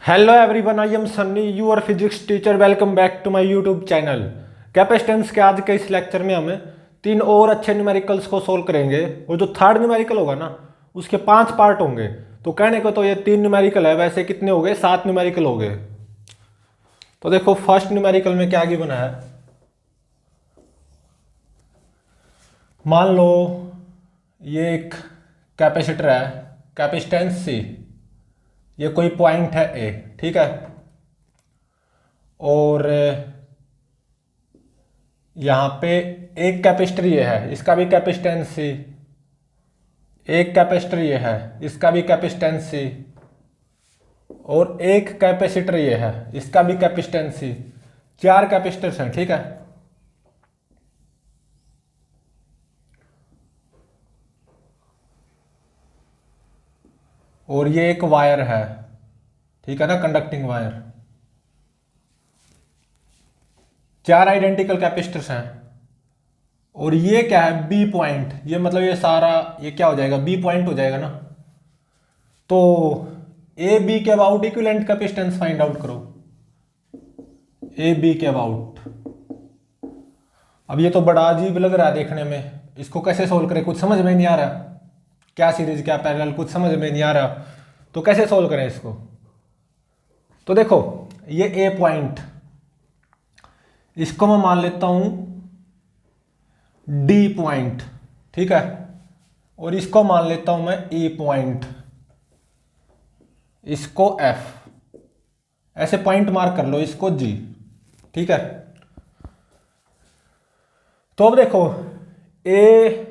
Hello everyone, I am Sunny, your physics teacher. Welcome back to my YouTube channel. Capacitance के आज के इस lecture में हमें तीन और अच्छे न्यूमेरिकल्स को सोल्व करेंगे। और जो थर्ड न्यूमेरिकल होगा ना, उसके 5 पार्ट होंगे। तो कहने को तो ये 3 न्यूमेरिकल है, वैसे कितने हो गए? 7 न्यूमेरिकल हो गए। तो देखो फर्स्ट न्यूमेरिकल में क्या गिवन है। मान लो ये एक कैपेसिटर है, कैपेसिटेंस सी, ये कोई पॉइंट है ए, ठीक है। और यहाँ पे एक कैपेसिटर ये है, इसका भी कैपेसिटेंस सी। एक कैपेसिटर ये है, इसका भी कैपेसिटेंस सी। और एक कैपेसिटर ये है, इसका भी कैपेसिटेंस सी। 4 कैपेसिटर्स हैं, ठीक है। और ये एक वायर है, ठीक है ना, कंडक्टिंग वायर। 4 आइडेंटिकल कैपेसिटर्स हैं। और ये क्या है? B point. ये मतलब ये सारा ये क्या हो जाएगा? बी पॉइंट हो जाएगा ना। तो ए बी के about equivalent capacitance find out करो। ए बी के अबाउट। अब ये तो बड़ा अजीब लग रहा है देखने में, इसको कैसे सोल्व करें? कुछ समझ में नहीं आ रहा। क्या सीरीज क्या पैरेलल, कुछ समझ में नहीं आ रहा। तो कैसे सोल्व करें इसको? तो देखो ये ए पॉइंट, इसको मैं मान लेता हूं डी पॉइंट, ठीक है। और इसको मान लेता हूं मैं ई पॉइंट, इसको एफ। ऐसे पॉइंट मार्क कर लो, इसको जी, ठीक है। तो अब देखो ए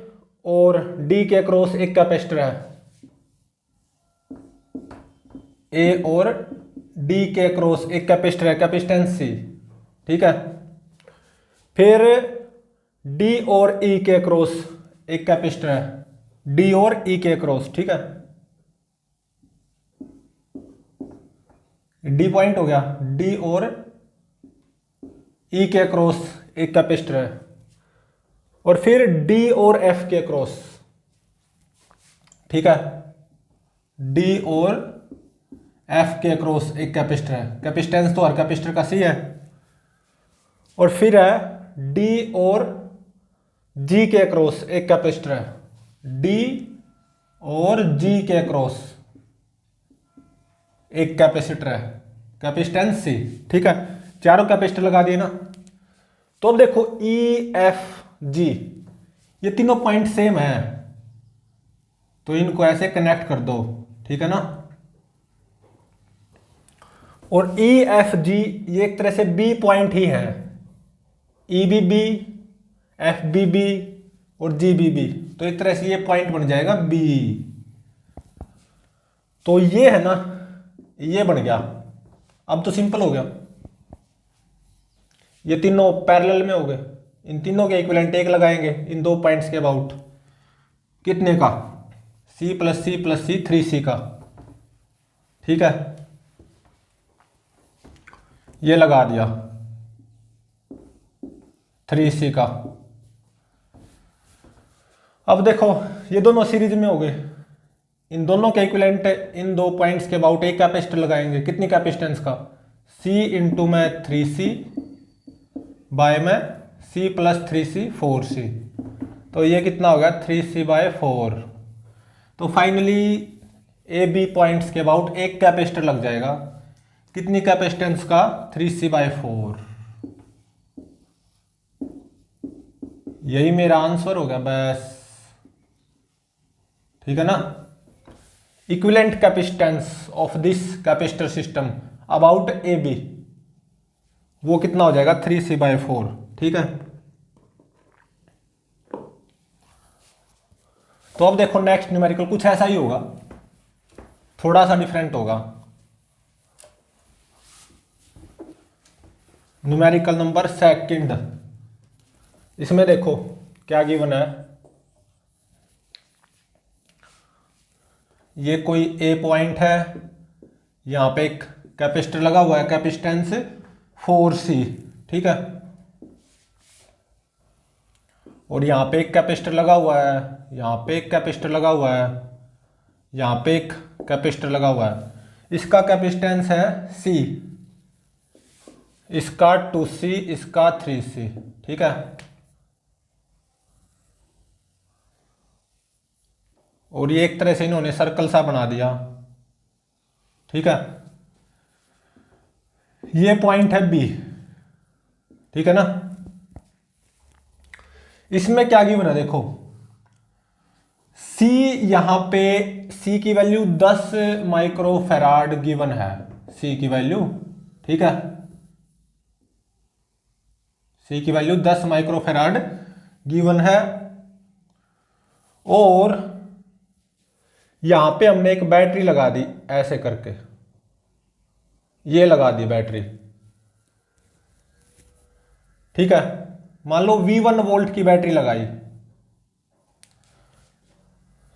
और डी के क्रॉस एक कैपेसिटर है। ए और डी के क्रॉस एक कैपेसिटर है, कैपेसिटेंस सी, ठीक है। फिर डी और ई के क्रॉस एक कैपेसिटर है, डी और ई के क्रॉस, ठीक है। डी पॉइंट हो गया, डी और ई के क्रॉस एक कैपेसिटर है। और फिर डी और एफ के क्रॉस, ठीक है। डी और एफ के क्रॉस एक कैपेसिटर है, कैपेसिटेंस तो हर कैपेसिटर का सी है। और फिर है डी और जी के क्रॉस एक कैपेसिटर है, डी और जी के क्रॉस एक कैपेसिटर है, कैपेसिटेंस सी, ठीक है। चारों कैपेसिटर लगा दिए ना। तो अब देखो ई एफ जी, ये तीनों पॉइंट सेम है, तो इनको ऐसे कनेक्ट कर दो, ठीक है ना। और ई एफ जी ये एक तरह से बी पॉइंट ही है, E B B, F B B और जी बी बी। तो एक तरह से ये पॉइंट बन जाएगा बी। तो ये है ना, ये बन गया। अब तो सिंपल हो गया, ये तीनों पैरेलल में हो गए। इन तीनों के इक्विवेलेंट एक लगाएंगे इन दो पॉइंट्स के अबाउट। कितने का? सी प्लस सी प्लस सी, 3C का, ठीक है। ये लगा दिया 3C का। अब देखो ये दोनों सीरीज में हो गए। इन दोनों के इक्विवेलेंट इन दो पॉइंट्स के अबाउट एक कैपेसिटर लगाएंगे। कितनी कैपेसिटेंस का? C इंटू में 3C बाय में C प्लस 3C 4C। तो ये कितना हो गया? 3C by 4। तो फाइनली ए बी पॉइंट्स के अबाउट एक कैपेसिटर लग जाएगा। कितनी कैपेसिटेंस का? 3C by 4। यही मेरा आंसर हो गया बस, ठीक है ना। Equivalent capacitance of this capacitor system about A B, वो कितना हो जाएगा? 3C बाय 4, ठीक है। तो अब देखो नेक्स्ट न्यूमेरिकल कुछ ऐसा ही होगा, थोड़ा सा डिफरेंट होगा। Numerical number second. इसमें देखो क्या गिवन है। ये कोई ए पॉइंट है, यहां पे एक कैपेसिटर लगा हुआ है, कैपेसिटेंस 4C, ठीक है। और यहां पे एक कैपेसिटर लगा हुआ है, यहां पे एक कैपेसिटर लगा हुआ है, यहां पे एक कैपेसिटर लगा हुआ है। इसका कैपेसिटेंस है C, इसका 2C, इसका 3C, ठीक है। और ये एक तरह से इन्होंने सर्कल सा बना दिया, ठीक है। ये पॉइंट है B, ठीक है ना। इसमें क्या गिवन है देखो, C यहां पे C की वैल्यू 10 माइक्रोफैराड गिवन है, C की वैल्यू, ठीक है। C की वैल्यू 10 माइक्रोफैराड गिवन है। और यहां पे हमने एक बैटरी लगा दी ऐसे करके, ये लगा दी बैटरी, ठीक है। मान लो V1 वोल्ट की बैटरी लगाई,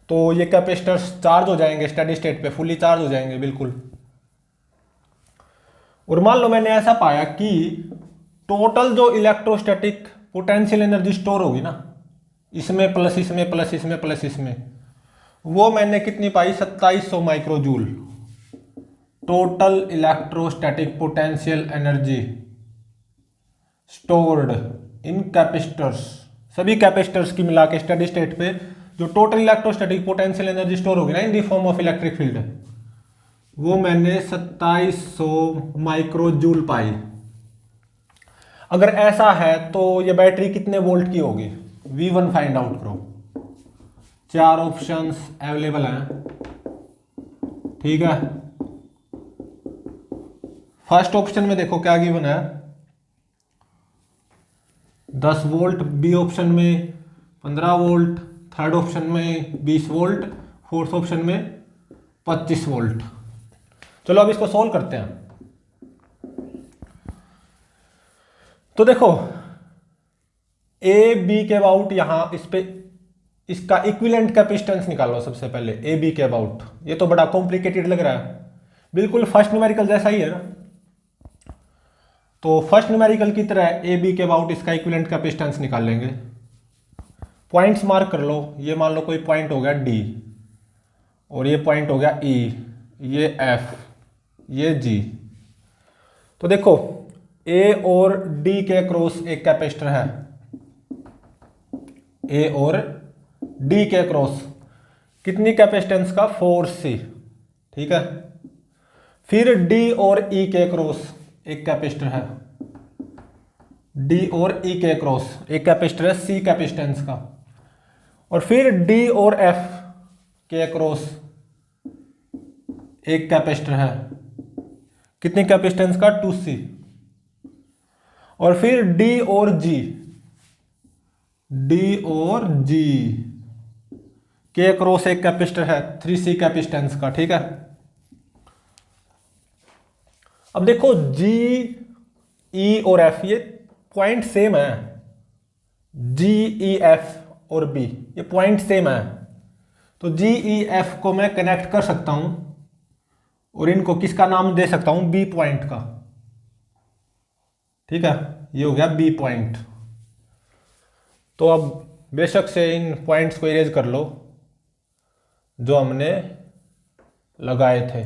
तो ये कैपेसिटर्स चार्ज हो जाएंगे स्टेडी स्टेट पे, फुली चार्ज हो जाएंगे बिल्कुल। और मान लो मैंने ऐसा पाया कि टोटल जो इलेक्ट्रोस्टैटिक पोटेंशियल एनर्जी स्टोर होगी ना, इसमें प्लस इसमें प्लस इसमें प्लस इसमें, वो मैंने कितनी पाई, 2700 microjoule total electrostatic potential energy stored in capacitors. सभी कैपेसिटर्स की मिला के स्टेडी स्टेट पे जो total electrostatic potential energy store होगी ना in the form of electric field, वो मैंने 2700 माइक्रोजूल पाई। अगर ऐसा है तो ये बैटरी कितने वोल्ट की होगी, V1 फाइंड आउट करो। 4 ऑप्शंस अवेलेबल हैं, ठीक है। फर्स्ट ऑप्शन में देखो क्या गिवन है, 10 वोल्ट, बी ऑप्शन में 15 वोल्ट, थर्ड ऑप्शन में 20 वोल्ट, फोर्थ ऑप्शन में 25 वोल्ट। चलो अब इसको सॉल्व करते हैं। तो देखो ए बी के अबाउट, यहां इस पे इसका इक्विवेलेंट कैपेसिटेंस निकालो सबसे पहले, ए बी के अबाउट। ये तो बड़ा कॉम्प्लिकेटेड लग रहा है, बिल्कुल फर्स्ट न्यूमेरिकल जैसा ही है ना। तो फर्स्ट न्यूमेरिकल की तरह ए बी के अबाउट इसका इक्विवेलेंट कैपेसिटेंस निकाल लेंगे। पॉइंट्स मार्क कर लो, ये मान लो कोई पॉइंट हो गया डी, और ये पॉइंट हो गया ई, ये एफ, ये जी। तो देखो ए और डी के क्रॉस एक कैपेसिटर है, ए और डी के क्रॉस कितनी कैपेसिटेंस का, 4C, ठीक है। फिर डी और ई के क्रॉस एक कैपेसिटर है, डी और ई के क्रॉस एक कैपेसिटर है C कैपेसिटेंस का। और फिर डी और एफ के क्रॉस एक कैपेसिटर है, कितनी कैपेसिटेंस का, 2C। और फिर डी और जी, डी और जी के क्रॉस एक कैपेसिटर है 3C कैपेसिटेंस का, ठीक है। अब देखो जी, ई और एफ ये पॉइंट सेम है, जी, ई, एफ और बी ये पॉइंट सेम है। तो जी, ई, एफ को मैं कनेक्ट कर सकता हूं और इनको किसका नाम दे सकता हूं, बी पॉइंट का, ठीक है। ये हो गया बी पॉइंट। तो अब बेशक से इन पॉइंट्स को इरेज कर लो जो हमने लगाए थे।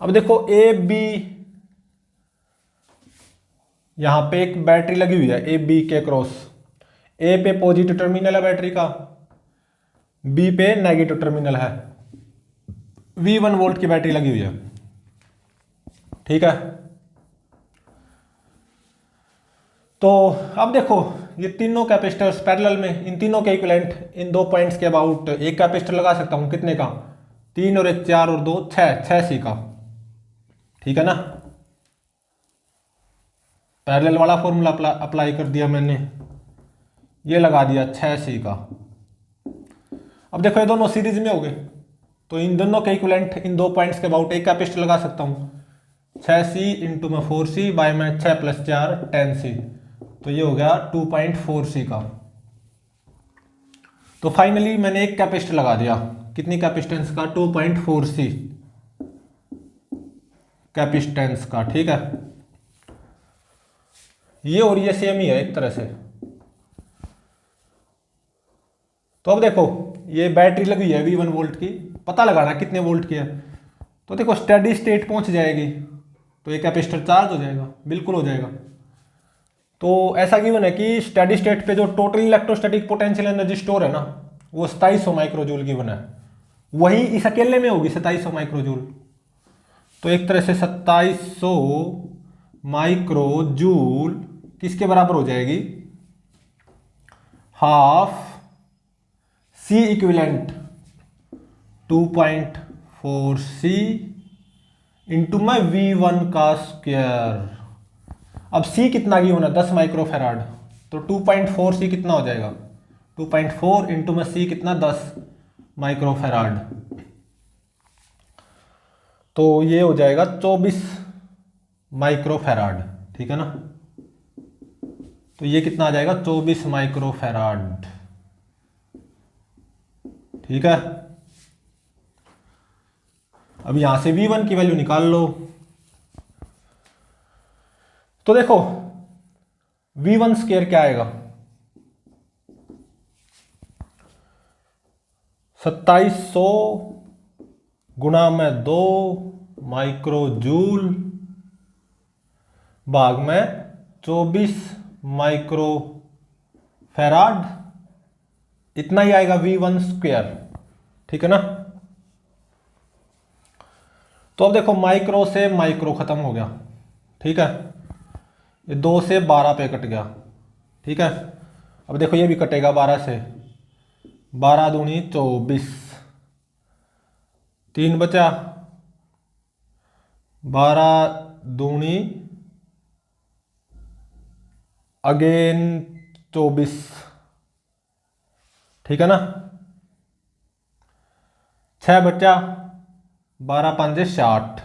अब देखो ए बी, यहां पे एक बैटरी लगी हुई है ए बी के क्रॉस, ए पे पॉजिटिव टर्मिनल है बैटरी का, बी पे नेगेटिव टर्मिनल है, V1 वोल्ट की बैटरी लगी हुई है, ठीक है। तो अब देखो ये तीनों कैपेसिटर्स पैरेलल में, इन तीनों के इक्विवेलेंट इन दो पॉइंट्स के अबाउट एक कैपेसिटर लगा सकता हूं, कितने का, 3 और 1 4 और 2 6C का, ठीक है ना। पैरेलल वाला फॉर्मूला अप्लाई कर दिया मैंने, ये लगा दिया 6C का। अब देखो ये दोनों सीरीज में हो गए, तो इन दोनों के इक्विवेलेंट इन दो पॉइंट्स के अबाउट एक कैपेसिटर लगा सकता हूं, 6C इंटू में 4C बाय में 6 + 4 10C, तो ये हो गया 2.4C का। तो फाइनली मैंने एक कैपेसिटर लगा दिया, कितनी कैपेसिटेंस का, 2.4C कैपेसिटेंस का, ठीक है। ये और ये सेम ही है एक तरह से। तो अब देखो ये बैटरी लगी है V1 वोल्ट की, पता लगाना कितने वोल्ट की है, तो देखो स्टेडी स्टेट पहुंच जाएगी तो ये कैपेसिटर चार्ज हो जाएगा, बिल्कुल हो जाएगा। तो ऐसा गिवन है कि स्टेडी स्टेट पे जो total electrostatic potential energy store है ना वो 2700 माइक्रोजूल गिवन है, वही इस अकेले में होगी 2700 माइक्रोजूल। तो एक तरह से 2700 माइक्रोजूल किसके बराबर हो जाएगी, हाफ सी इक्विवेलेंट 2.4 सी इंटू में V1 का स्क्वायर। अब C कितना की होना 10 माइक्रोफेराड, तो 2.4 C कितना हो जाएगा 2.4 इंटू में C कितना 10 माइक्रोफेराड, तो ये हो जाएगा 24 माइक्रोफेराड, ठीक है ना। तो ये कितना आ जाएगा 24 माइक्रोफेराड, ठीक है। अब यहां से V1 की वैल्यू निकाल लो। तो देखो V1 स्क्वायर क्या आएगा 2700 गुणा में 2 माइक्रोजूल भाग में 24 माइक्रो फैराड, इतना ही आएगा V1 स्क्वायर, ठीक है ना। तो अब देखो माइक्रो से माइक्रो खत्म हो गया, ठीक है, ये 2 से 12 पे कट गया, ठीक है। अब देखो ये भी कटेगा 12 से, 12 दूनी 24, 3 बचा, 12 दूनी अगेन 24, ठीक है ना। 6 बचा, 12 पंजे 60,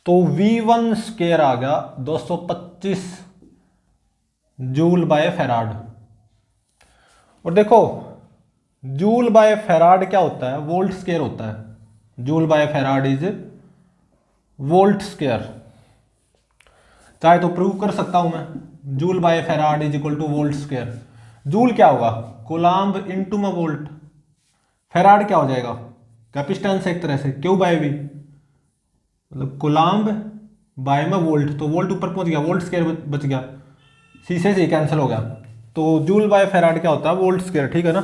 तो V1 स्क्वायर आ गया 225 जूल बाय फेराड। और देखो जूल बाय फेराड क्या होता है, वोल्ट स्क्वायर होता है। Joule by farad is volt square, चाहे तो प्रूव कर सकता हूं मैं, joule by farad is equal to volt square. Joule क्या होगा कोलाम्ब इनटू में वोल्ट, फेराड क्या हो जाएगा कैपेसिटेंस एक तरह से क्यू बाय वी, मतलब कोलाम्ब बाय में वोल्ट, तो वोल्ट ऊपर पहुंच गया, वोल्ट स्क्वायर बच गया, सी से कैंसिल हो गया। तो जूल बाय फेराड क्या होता है वोल्ट स्क्वायर, ठीक है ना।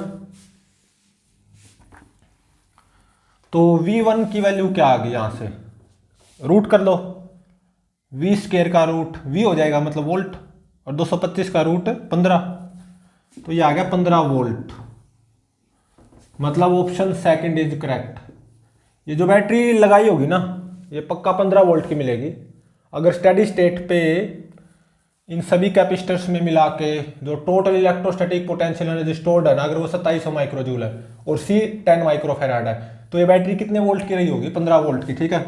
तो V1 की वैल्यू क्या आ गई, यहां से रूट कर लो, V स्क्वायर का रूट V हो जाएगा मतलब वोल्ट, और 225 का रूट 15, तो ये आ गया 15 वोल्ट, मतलब ऑप्शन सेकंड इज करेक्ट। ये जो बैटरी लगाई होगी ना ये पक्का 15 वोल्ट की मिलेगी। अगर स्टेडी स्टेट पे इन सभी कैपेसिटर्स में मिला के जो total electrostatic potential energy stored है ना, अगर वो 2700 माइक्रोजूल है और C 10 माइक्रोफेराड है, तो ये बैटरी कितने वोल्ट की रही होगी 15 वोल्ट की, ठीक है।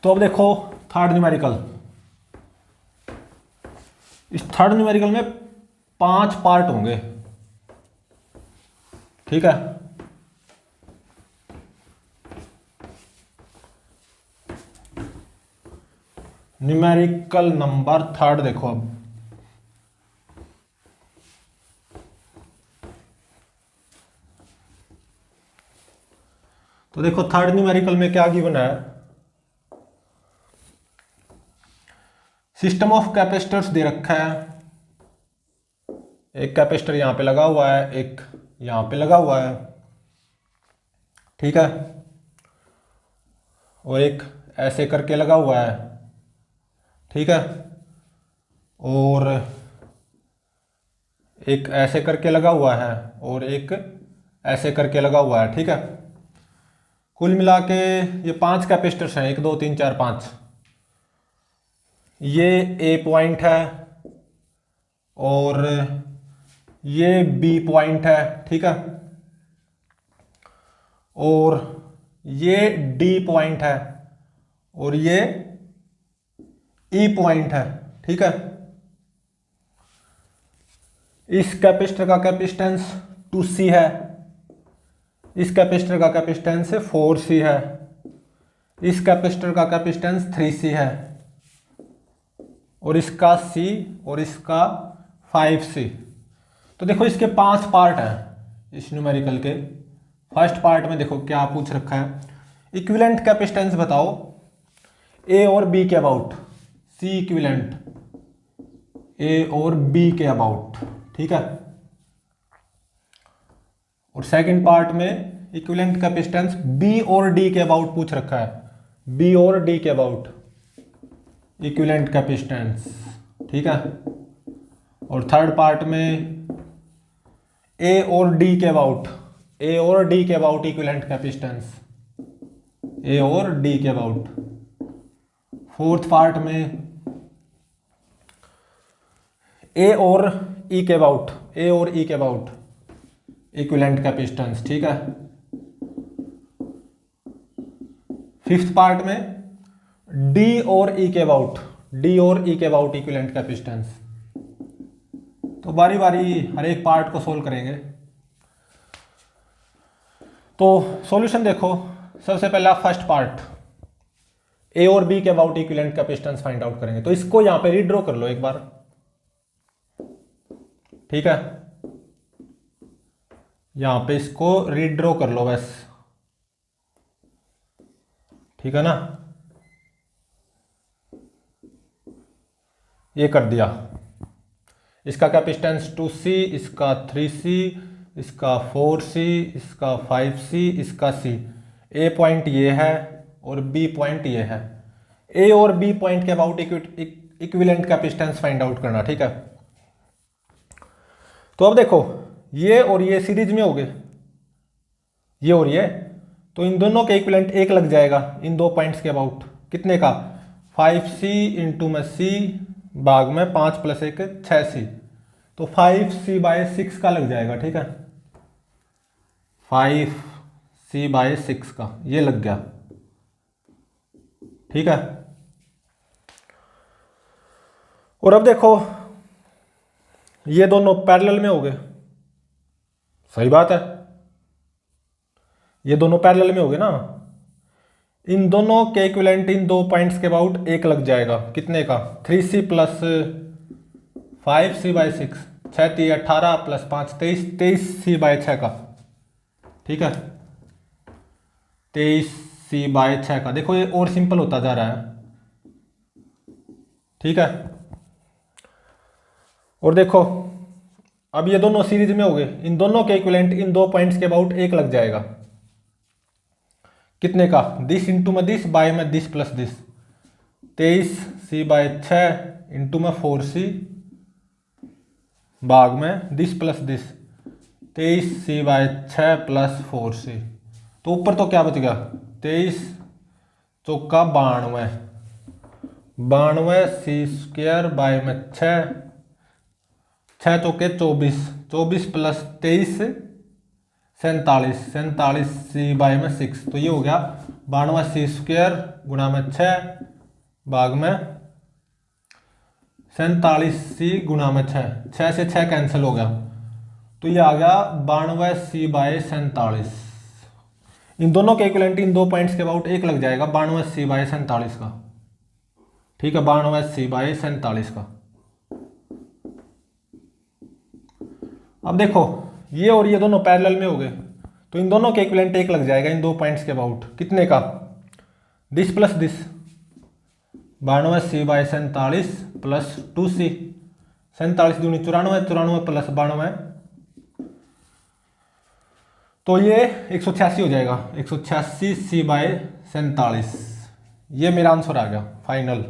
तो अब देखो थर्ड न्यूमेरिकल, इस थर्ड न्यूमेरिकल में 5 पार्ट होंगे, ठीक है। न्यूमेरिकल नंबर थर्ड देखो अब, तो देखो थर्ड न्यूमेरिकल में क्या गिवन है, सिस्टम ऑफ कैपेसिटर्स दे रखा है, एक कैपेसिटर यहां पे लगा हुआ है, एक यहां पे लगा हुआ है, ठीक है, और एक ऐसे करके लगा हुआ है, ठीक है, और एक ऐसे करके लगा हुआ है, और एक ऐसे करके लगा हुआ है, ठीक है। कुल मिला के ये 5 कैपेसिटर्स हैं, 1 2 3 4 5, ये ए पॉइंट है और ये बी पॉइंट है, ठीक है, और ये डी पॉइंट है और ये ई पॉइंट है, ठीक है। इस कैपेसिटर का कैपेसिटेंस 2C है, इस कैपेसिटर का कैपेसिटेंस 4C है, इस कैपेसिटर का कैपेसिटेंस 3C है, और इसका C और इसका 5C। तो देखो इसके 5 पार्ट हैं, इस न्यूमेरिकल के फर्स्ट पार्ट में देखो क्या पूछ रखा है, इक्विवेलेंट कैपेसिटेंस बताओ ए और बी के अबाउट, सी इक्विवेलेंट ए और बी के अबाउट, ठीक है। और सेकंड पार्ट में इक्विवेलेंट कैपेसिटेंस बी और डी के अबाउट पूछ रखा है, बी और डी के अबाउट इक्विवेलेंट कैपेसिटेंस, ठीक है। और थर्ड पार्ट में ए और डी के अबाउट, ए और डी के अबाउट इक्विवेलेंट कैपेसिटेंस, ए और डी के अबाउट। फोर्थ पार्ट में ए और ई के अबाउट, ए और ई के अबाउट इक्विवेलेंट कैपेसिटेंस, ठीक है। फिफ्थ पार्ट में डी और ई के अबाउट, डी और ई के अबाउट इक्विवेलेंट कैपेसिटेंस। तो बारी बारी हर एक पार्ट को सोल्व करेंगे। तो सॉल्यूशन देखो, सबसे पहला फर्स्ट पार्ट ए और बी के about equivalent capacitance find out करेंगे। तो इसको यहां पे रीड्रॉ कर लो एक बार, ठीक है। यहां पे इसको रीड्रॉ कर लो बस, ठीक है ना। ये कर दिया, इसका कैपेसिटेंस 2C, इसका 3C, इसका 4C, इसका 5C, इसका C। ए पॉइंट ये है और बी पॉइंट ये है। ए और बी पॉइंट के about equivalent capacitance find out करना, ठीक है। तो अब देखो ये और ये सीरीज में हो गए, ये और ये, तो इन दोनों के इक्विवेलेंट 1 लग जाएगा इन दो पॉइंट्स के अबाउट। कितने का? 5C इंटू में C भाग में 5 + 1 6C, तो 5C/6 का लग जाएगा, ठीक है। 5C/6 का ये लग गया, ठीक है। और अब देखो ये दोनों पैरेलल में हो गए, सही बात है, ये दोनों पैरेलल में हो गए ना। इन दोनों के इक्विवेलेंट इन दो पॉइंट्स के अबाउट 1 लग जाएगा। कितने का? 3C + 5C/6, 6 × 18 + 5 23, 23C/6 का, ठीक है। 23C/6 का। देखो ये और सिंपल होता जा रहा है, ठीक है। और देखो अब ये दोनों सीरीज में हो गए, इन दोनों के इक्विवेलेंट इन दो पॉइंट्स के अबाउट 1 लग जाएगा। कितने का? 10 इंटू में 10 बाय में 10 + 10, 23C/6 इंटू में 4C भाग में 10 + 10, 23C/6 + 4C। तो ऊपर तो क्या बच गया? 23 चौका 92, 92C² बाय में 6, 6 चौके 24, 24 + 23 47, 47C/6। तो ये हो गया 92C² गुणा में 6 भाग में 47C गुणा में 6, 6 से 6 कैंसिल हो गया, तो ये आ गया 92C/47। इन दोनों के इक्विवेलेंट इन दो पॉइंट्स के अबाउट 1 लग जाएगा 92C/47 का, ठीक है। 92C/47 का। अब देखो ये और ये दोनों पैरेलल में हो गए, तो इन दोनों के इक्विवेलेंट 1 लग जाएगा इन दो पॉइंट्स के अबाउट। कितने का? 10 + 10, 92C/47 + 2C, 47 दूनी 94, 94 + 92, तो ये 186 हो जाएगा, 186C/47। ये मेरा आंसर आ गया फाइनल।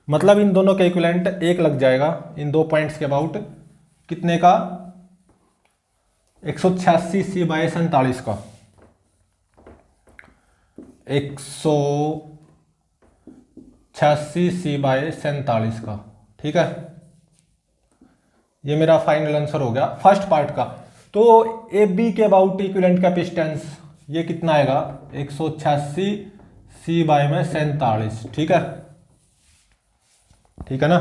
मतलब इन दोनों के इक्विवेलेंट 1 लग जाएगा इन दो पॉइंट्स के अबाउट। कितने का? 186C/47 का, 186C/47 का, ठीक है। ये मेरा फाइनल आंसर हो गया फर्स्ट पार्ट का। तो ए बी के अबाउट इक्विवेलेंट कैपेसिटेंस ये कितना आएगा? 186C/47, ठीक है, ठीक है ना।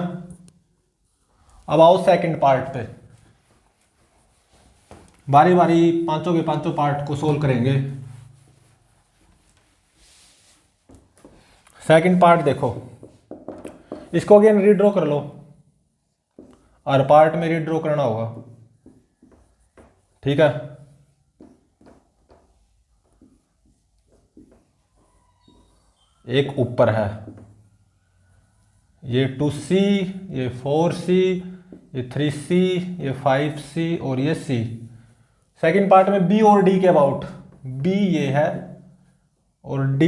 अब आओ सेकंड पार्ट पे, बारी बारी पांचों के पांचों पार्ट को सोल्व करेंगे। सेकंड पार्ट देखो, इसको अगेन रीड्रॉ कर लो, हर पार्ट में रीड्रॉ करना होगा। ठीक है। एक ऊपर है, ये 2C, ये 4C, ये 3C, ये 5C और ये C। सेकंड पार्ट में B और D के अबाउट, B ये है और D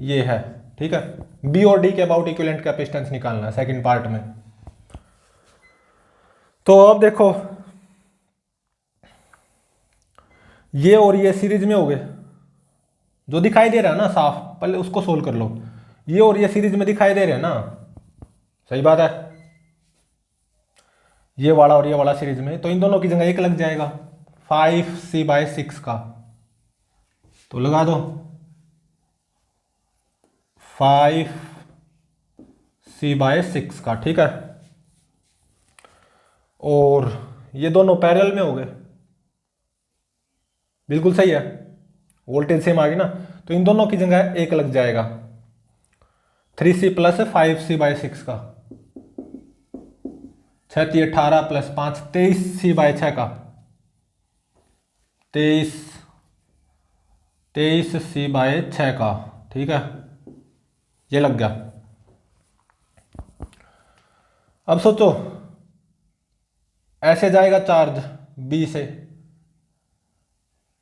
ये है, ठीक है। B और D के अबाउट इक्विवेलेंट कैपेसिटेंस निकालना है सेकंड पार्ट में। तो अब देखो, ये और ये सीरीज में हो गए, जो दिखाई दे रहा है ना साफ, पहले उसको सोल्व कर लो। ये और ये सीरीज में दिखाई दे रहे हैं ना, सही बात है। ये वाला और ये वाला सीरीज में, तो इन दोनों की जगह एक लग जाएगा 5C/6 का, तो लगा दो 5C/6 का, ठीक है। और ये दोनों पैरेलल में हो गए, बिल्कुल सही है, वोल्टेज सेम आ गई ना, तो इन दोनों की जगह एक लग जाएगा 3C + 5C/6 का, 6 × 18 + 5 23C/6 का, 23C/6 का, ठीक है। ये लग गया। अब सोचो, ऐसे जाएगा चार्ज B से,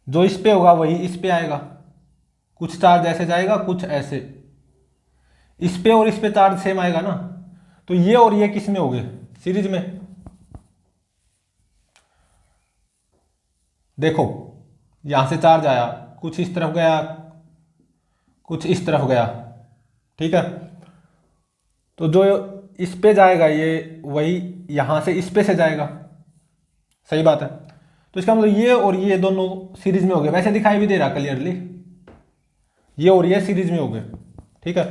जो इस पे होगा वही इस पे आएगा, कुछ चार्ज ऐसे जाएगा कुछ ऐसे, इस पे और इस पे चार्ज सेम आएगा ना, तो ये और ये किस में हो गए, सीरीज में। देखो यहां से चार्ज आया, कुछ इस तरफ गया कुछ इस तरफ गया, ठीक है। तो जो इस पे जाएगा ये वही यहां से इस पे से जाएगा, सही बात है। तो इसका मतलब ये और ये दोनों सीरीज में हो गए, वैसे दिखाई भी दे रहा क्लियरली, ये और ये सीरीज में हो गए, ठीक है।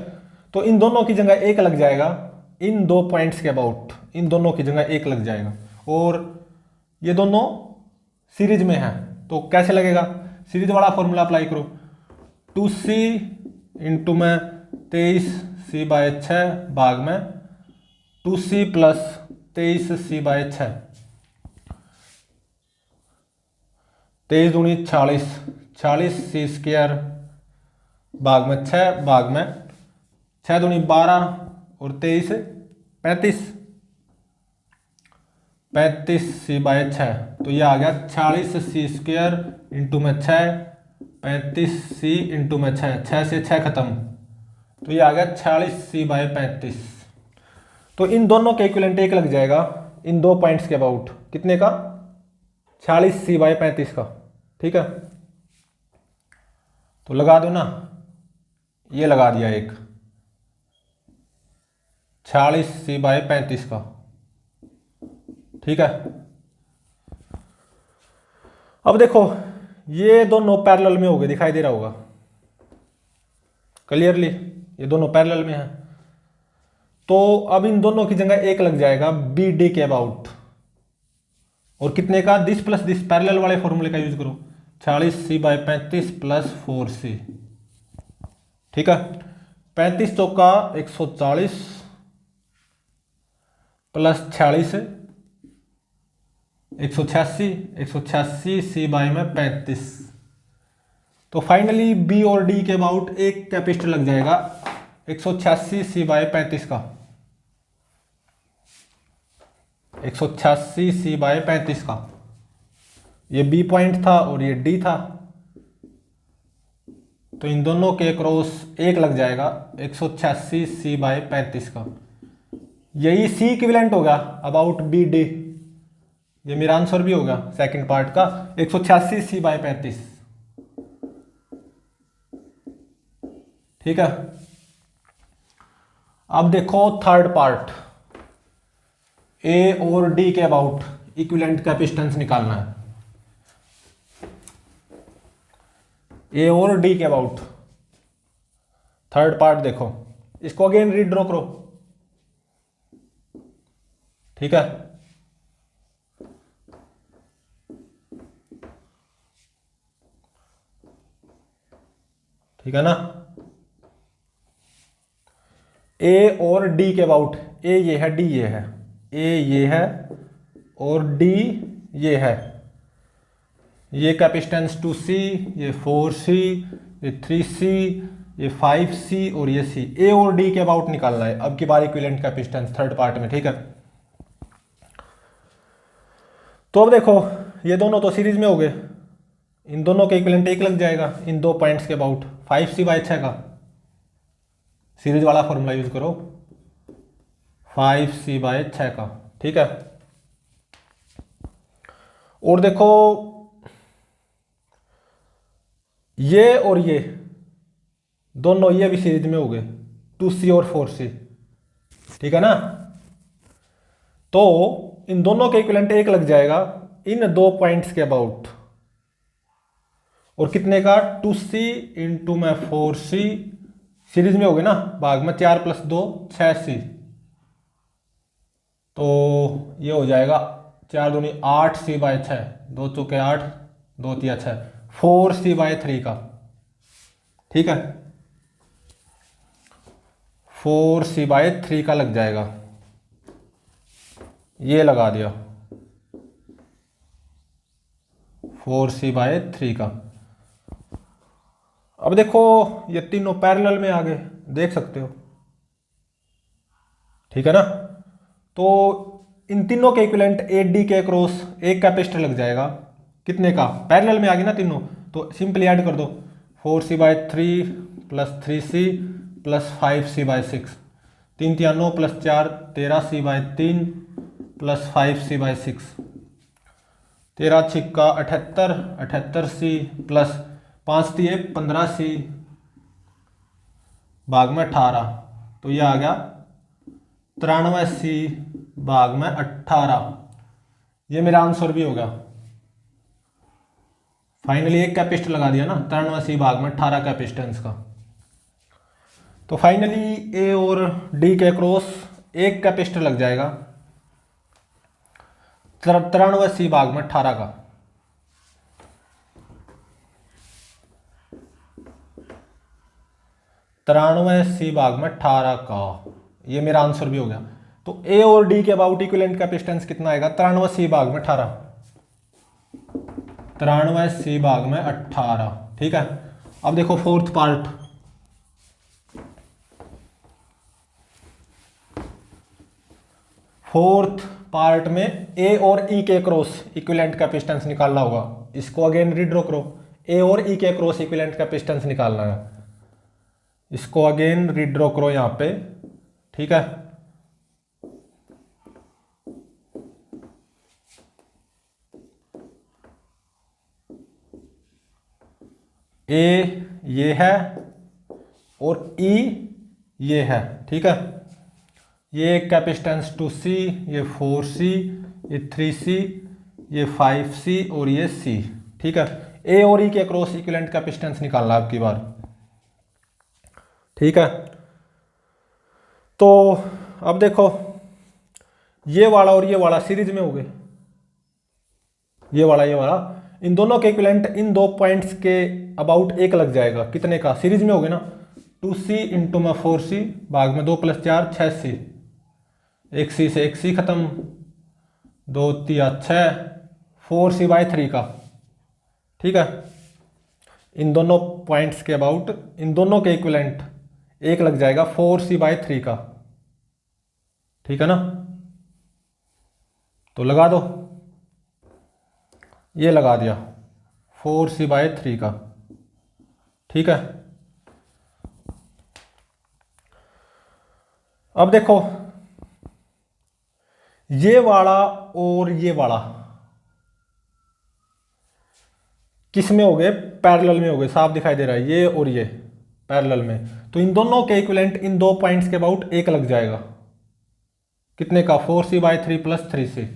तो इन दोनों की जगह एक लग जाएगा, इन दो पॉइंट्स के अबाउट इन दोनों की जगह एक लग जाएगा, और ये दोनों सीरीज में है, तो कैसे लगेगा, सीरीज वाला फॉर्मूला अप्लाई करो, 2C इंटू में 23C/6 भाग में 2C + 23C/6, 23 दूनी 40, 40C² भाग में 6 भाग में 6 दूनी 12 और 23 35, 35C/6, तो ये आ गया 40C² इंटू में 6, 35C इंटू में 6, 6 से 6 खत्म, तो ये आ गया 40C/35। तो इन दोनों के इक्विवेलेंट एक लग जाएगा, इन दो पॉइंट्स के अबाउट, कितने का, 40C/35 का, ठीक है। तो लगा दो ना, ये लगा दिया एक 40C/35 का, ठीक है। अब देखो ये दोनों पैरेलल में हो गए, दिखाई दे रहा होगा क्लियरली, ये दोनों पैरेलल में है। तो अब इन दोनों की जगह एक लग जाएगा BD के अबाउट, और कितने का, दिस प्लस दिस, पैरेलल वाले फॉर्मूले का यूज करो, 40C/35 + 4C, ठीक है। 35 चौका 140 + 46 186, 186C/35, तो फाइनली B और D के अबाउट एक कैपेसिटर लग जाएगा 186C/35 का, 186C/35 का। ये B पॉइंट था और ये D था, तो इन दोनों के क्रॉस एक लग जाएगा 186C/35 का, यही C इक्विवेलेंट होगा अबाउट BD, ये मेरा आंसर भी होगा सेकंड पार्ट का 186C/35, ठीक है। अब देखो थर्ड पार्ट, A और D के अबाउट इक्विवेलेंट कैपेसिटेंस निकालना है, A और D के अबाउट थर्ड पार्ट। देखो इसको अगेन रीड्रॉ करो, ठीक है। ठीक है ना, A और D के अबाउट, A ये है D ये है, A ये है और D ये है, ये कैपेसिटेंस 2C, ये 4C, ये 3C, ये 5C और ये C। ए और डी के अबाउट निकालना है अब की बार इक्विवेलेंट कैपेसिटेंस थर्ड पार्ट में, ठीक है। तो अब देखो ये दोनों तो सीरीज में हो गए, इन दोनों के इक्विवेलेंट 1 लग जाएगा इन दो पॉइंट्स के अबाउट। 5C/6 का सीरीज वाला फॉर्मूला यूज करो, 5C/6 का, ठीक है। और देखो ये और ये दोनों ये भी सीरीज में हो गए, 2C और 4C, ठीक है ना। तो इन दोनों के इक्विवेलेंट 1 लग जाएगा इन दो पॉइंट्स के अबाउट। और कितने का? 2C इंटू में 4C सीरीज में हो गए ना, भाग में 4 + 2 6C। तो ये हो जाएगा 4 दूनी 8C/6, 2 चौके 8, 2 तिया 6, 4C/3 का, ठीक है। 4C/3 का लग जाएगा, ये लगा दिया 4C/3 का। अब देखो ये तीनों पैरेलल में आ गए, देख सकते हो, ठीक है ना। तो इन तीनों के इक्विवेलेंट 8D के अक्रॉस एक कैपेसिटर लग जाएगा, कितने का? पैरेलल में आ गई ना तीनों, तो सिंपली ऐड कर दो 4C/3 + 3C + 5C/6, 3 × 9 + 4 13C/3 + 5C/6, 13 छिक्का 78, 78C + 5 तिये 15C भाग में 18, तो ये आ गया 93C भाग में 18। ये मेरा आंसर भी होगा। फाइनली एक कैपेसिटर लगा दिया ना 93C भाग में 18 कैपेसिटेंस का। तो फाइनली ए और डी के अक्रॉस एक कैपेसिटर लग जाएगा 93C भाग में 18 का। C भाग में 18 का, ये मेरा आंसर भी हो गया। तो ए और डी के अबाउट इक्विवेलेंट कैपेसिटेंस कितना आएगा? 93C भाग में 18, 93C भाग में 18, ठीक है। अब देखो फोर्थ पार्ट, फोर्थ पार्ट में ए और ई के क्रॉस इक्विवेलेंट कैपेसिटेंस निकालना होगा। इसको अगेन रीड्रॉ करो, ए और ई के क्रॉस इक्विवेलेंट कैपेसिटेंस निकालना है, इसको अगेन रीड्रॉ करो यहां पे, ठीक है। ए ये है और ई ये है, ठीक है। ये कैपेसिटेंस 2C, ये 4C, ये 3C, ये 5C और ये C, ठीक है। ए और ई के क्रॉस इक्विवेलेंट कैपेसिटेंस निकालना आपकी बार, ठीक है। तो अब देखो ये वाला और ये वाला सीरीज में हो गए, ये वाला, इन दोनों के इक्विवेलेंट इन दो पॉइंट्स के अबाउट 1 लग जाएगा, कितने का? सीरीज में हो गए ना, 2C इंटू में 4C भाग में 2 + 4 6C, 1C से 1C खत्म, 2 तिया 6, 4C/3 का, ठीक है। इन दोनों पॉइंट्स के अबाउट इन दोनों के इक्विवेलेंट 1 लग जाएगा 4C/3 का, ठीक है ना। तो लगा दो, ये लगा दिया 4C/3 का, ठीक है। अब देखो ये वाला और ये वाला किस में हो गए? पैरेलल में हो गए, साफ दिखाई दे रहा है, ये और ये पैरेलल में। तो इन दोनों के इक्विवेलेंट इन दो पॉइंट्स के अबाउट 1 लग जाएगा, कितने का? 4C/3 + 3C,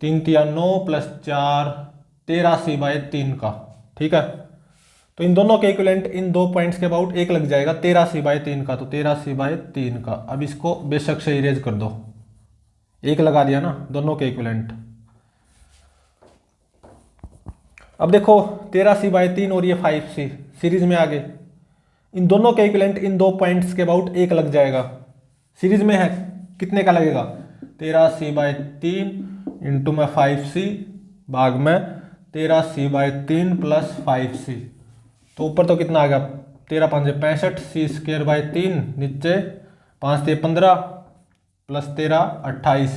3 × 9 + 4 13C/3 का, ठीक है। तो इन दोनों के इक्विवेलेंट इन दो पॉइंट्स के अबाउट 1 लग जाएगा 13C/3 का, तो 13C/3 का। अब इसको बेशक से इरेज कर दो, 1 लगा दिया ना दोनों के इक्विवेलेंट। अब देखो 13C/3 और ये 5C सीरीज में आ गए, इन दोनों के इक्विवेलेंट इन दो पॉइंट्स के अबाउट 1 लग जाएगा, सीरीज में है, कितने का लगेगा? 13C/3 इंटू में 5C भाग में 13c/3 प्लस 5c। तो ऊपर तो कितना आ गया, 13 5 65, c²/3 नीचे 5 3 15 प्लस 13 28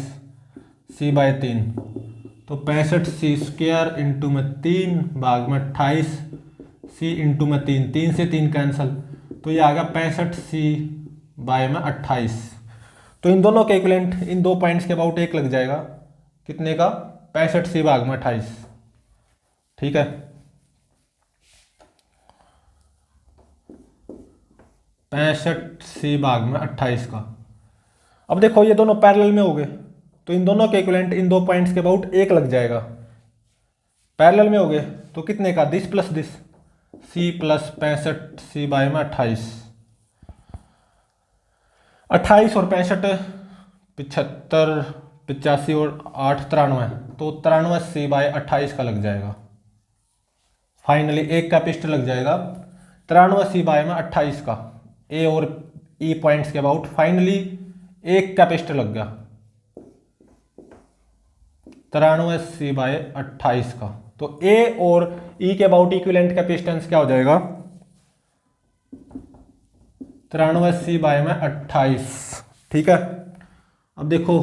c/3। तो 65c² इंटू में 3 भाग में 28 c इंटू में 3, 3 से 3 कैंसिल, तो ये आ गया 65c/28। तो इन दोनों के इक्विवेलेंट इन दो पॉइंट्स के अबाउट 1 लग जाएगा, कितने का, 65c/28। ठीक है, पैंसठ c/28 का। अब देखो ये दोनों पैरेलल में हो गए, तो इन दोनों के इक्विवेलेंट इन दो पॉइंट्स के अबाउट 1 लग जाएगा। पैरेलल में हो गए तो कितने का, this plus this, c plus 65c/28। 28 और 65 75 85 और 8 93, तो 93c/28 का लग जाएगा। फाइनली एक कैपेसिटर लग जाएगा 93c/28 का, ए और ई पॉइंट्स के अबाउट फाइनली एक कैपेसिटर लग गया 93c/28 का। तो ए और ई के अबाउट इक्विवेलेंट कैपेसिटेंस क्या हो जाएगा, 93c/28। ठीक है, अब देखो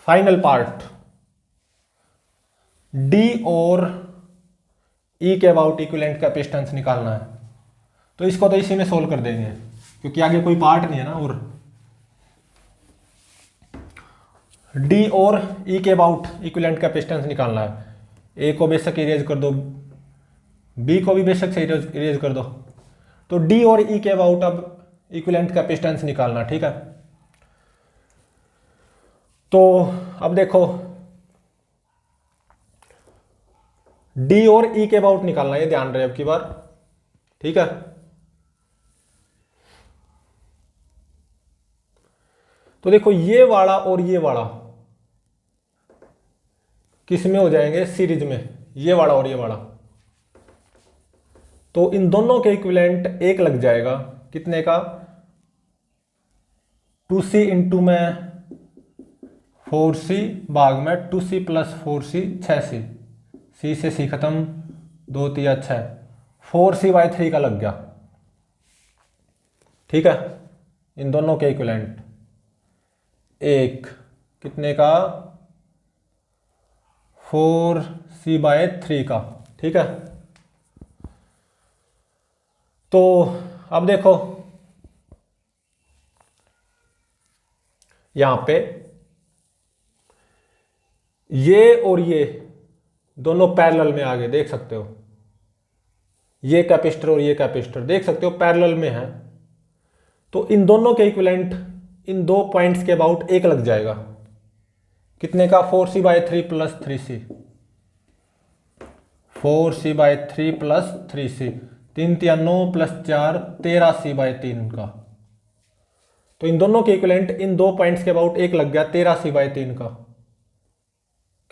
फाइनल पार्ट, डी और ई के अबाउट इक्विवेलेंट कैपेसिटेंस निकालना है। तो इसको तो इसी में सोल्व कर देंगे क्योंकि आगे कोई पार्ट नहीं है ना। और डी और ई के अबाउट इक्विवेलेंट कैपेसिटेंस निकालना है। ए को बेशक इरेज कर दो, बी को भी बेशक से इरेज कर दो। तो डी और ई के अबाउट अब इक्विवेलेंट कैपेसिटेंस निकालना। ठीक है, तो अब देखो डी और ई के अबाउट निकालना, ये ध्यान रहे अब की बार। ठीक है, तो देखो ये वाला और ये वाला किस में हो जाएंगे, सीरीज में, ये वाला और ये वाला। तो इन दोनों के इक्विवेलेंट 1 लग जाएगा, कितने का, 2c इंटू में 4c भाग में 2c plus 4c 6c, c से c खत्म, 2 3 6, 4c/3 का लग गया। ठीक है, इन दोनों के इक्विवेलेंट 1 कितने का, 4c/3 का। ठीक है, तो अब देखो यहां पे ये और ये दोनों पैरेलल में आ गए, देख सकते हो, ये कैपेसिटर और ये कैपेसिटर देख सकते हो पैरेलल में है। तो इन दोनों के इक्विवेलेंट इन दो पॉइंट्स के अबाउट 1 लग जाएगा, कितने का, 4c/3 plus 3c, 4c/3 plus 3c, 3 3 9 plus 4 13c/3 का। तो इन दोनों के इक्विवेलेंट इन दो पॉइंट्स के अबाउट 1 लग गया 13c/3 का,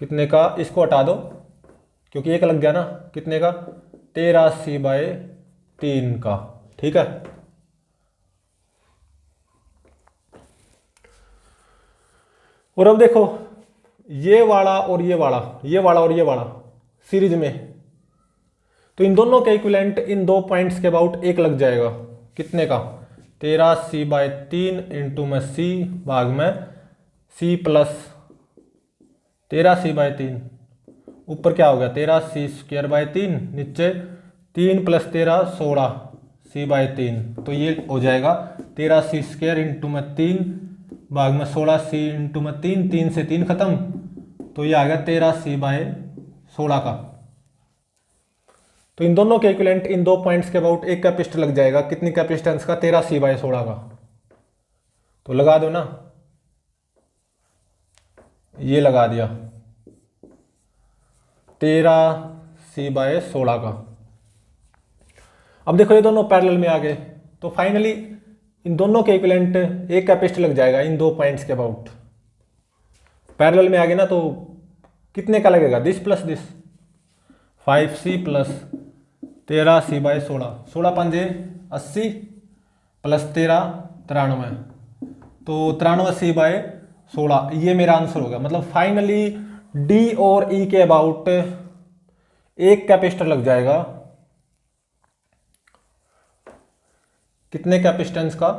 कितने का, इसको हटा दो क्योंकि 1 लग गया ना, कितने का, 13c/3 का। ठीक है, और अब देखो ये वाला और ये वाला, ये वाला और ये वाला सीरीज में, तो इन दोनों के इक्विवेलेंट इन दो पॉइंट्स के अबाउट 1 लग जाएगा, कितने का, 13c/3 इंटू में c भाग में c प्लस 13c/3, ऊपर क्या हो गया, 13c²/3 नीचे 3 प्लस 13 16c/3। तो ये हो जाएगा 13c² इंटू में 3 भाग में 16c इंटू में 3, 3 से 3 खत्म, तो ये आ गया 13c/16 का। तो इन दोनों के इक्विवेलेंट इन दो पॉइंट्स के अबाउट 1 कैपेसिटर लग जाएगा, कितनी कैपेसिटेंस का, 13c/16 का। तो लगा दो ना, ये लगा दिया 13c/16 का। अब देखो ये दोनों पैरेलल में आ गए, तो फाइनली इन दोनों के इक्विवेलेंट 1 कैपेसिटर लग जाएगा इन दो पॉइंट्स के अबाउट। पैरेलल में आ गए ना, तो कितने का लगेगा, this plus this, 5c plus 13c/16, 16 5 80 plus 13 93, तो 93c/16, ये मेरा आंसर होगा। मतलब फाइनली डी और ई के अबाउट एक कैपेसिटर लग जाएगा, कितने कैपेसिटेंस का,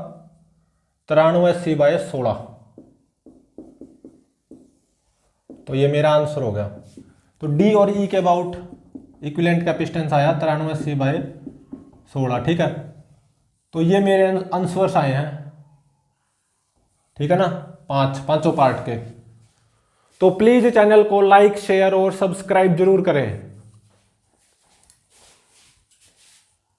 93C/16। तो ये मेरा आंसर हो गया। तो डी और ई के अबाउट इक्विवेलेंट कैपेसिटेंस आया 93C/16, ठीक है। तो ये मेरे आंसर्स आए हैं, ठीक है ना, पांचों पार्ट के। तो प्लीज चैनल को लाइक शेयर और सब्सक्राइब जरूर करें।